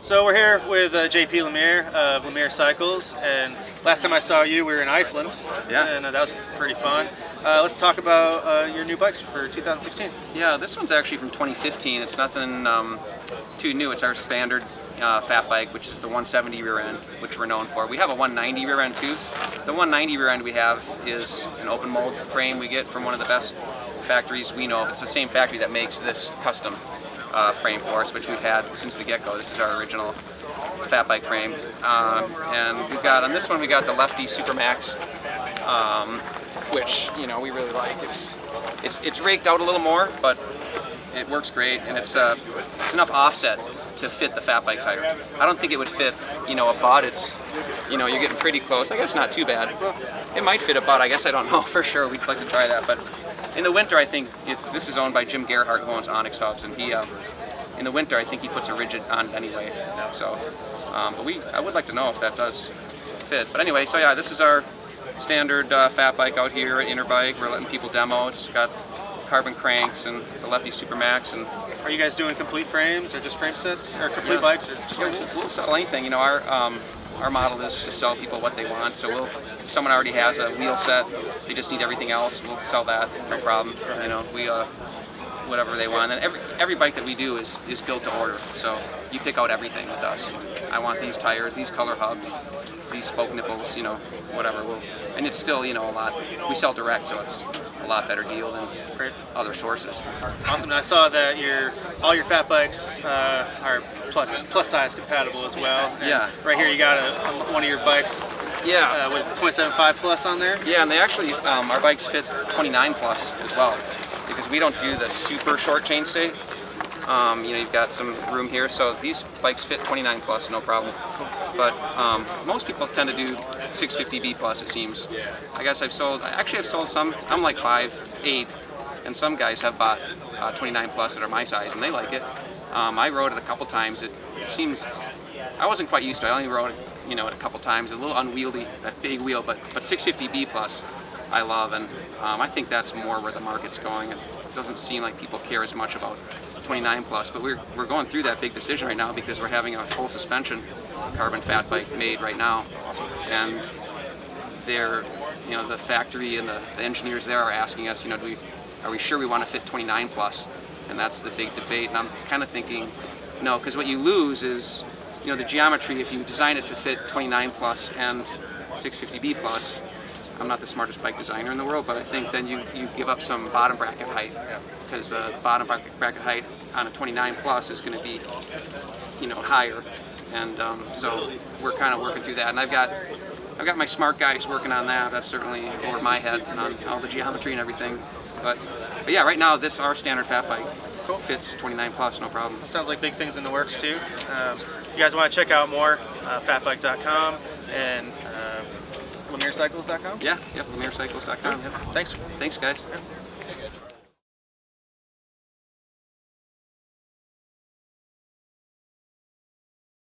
So we're here with JP Lamere of Lamere Cycles, and last time I saw you, we were in Iceland. Yeah. And that was pretty fun. Let's talk about your new bikes for 2016. Yeah, this one's actually from 2015. It's nothing too new. It's our standard fat bike, which is the 170 rear end, which we're known for. We have a 190 rear end too. The 190 rear end we have is an open mold frame we get from one of the best factories we know of. It's the same factory that makes this custom frame for us, which we've had since the get-go. This is our original fat bike frame. And we've got, on this one, we got the Lefty Supermax, which, you know, we really like. It's raked out a little more, but it works great, and it's enough offset to fit the fat bike tire. I don't think it would fit, you know, a butt. It's, you know, you're getting pretty close. I guess not too bad. Well, it might fit a butt. I guess I don't know for sure. We'd like to try that, but in the winter, I think this is owned by Jim Gerhardt, who owns Onyx Hubs, and he, in the winter, I think he puts a rigid on it anyway. So, but I would like to know if that does fit. But anyway, so yeah, this is our standard fat bike out here at Interbike. We're letting people demo. It's got carbon cranks and the Lefty Supermax. And are you guys doing complete frames or just frame sets, or complete bikes, or just frame sets? We'll sell anything. You know, our model is to sell people what they want. So if someone already has a wheel set, they just need everything else, we'll sell that, no problem. You know, we whatever they want. And every bike that we do is built to order. So you pick out everything with us. I want these tires, these color hubs, these spoke nipples, you know, whatever. And it's still, you know, a lot. We sell direct, so it's a lot better deal than other sources. Awesome. And I saw that all your fat bikes are plus size compatible as well. And yeah. Right here you got one of your bikes. Yeah. With 27.5 plus on there. Yeah, and they actually our bikes fit 29 plus as well, because we don't do the super short chainstay. You know, you've got some room here, so these bikes fit 29 plus, no problem. But most people tend to do 650B plus, it seems. I guess I've sold some. I'm like 5'8", and some guys have bought 29 plus that are my size, and they like it. I rode it a couple times. It seems I wasn't quite used to it. I only rode it, you know, it a couple times. A little unwieldy, that big wheel, but 650B plus, I love, and I think that's more where the market's going. It doesn't seem like people care as much about 29 plus, but we're going through that big decision right now because we're having a full suspension carbon fat bike made right now, and they're, you know, the factory and the engineers there are asking us, you know, are we sure we want to fit 29 plus? And that's the big debate. And I'm kind of thinking, no, because what you lose is, you know, the geometry. If you design it to fit 29 plus and 650B plus, I'm not the smartest bike designer in the world, but I think then you give up some bottom bracket height, because the bottom bracket height on a 29 plus is going to be, you know, higher, and so we're kind of working through that. And I've got my smart guys working on that. That's certainly over my head and on all the geometry and everything. But yeah, right now our standard fat bike fits 29 plus, no problem. Sounds like big things in the works too. If you guys want to check out more, fatbike.com and LamereCycles.com? Yeah, yep, LamereCycles.com. Yep. Thanks. Thanks, guys. Yeah.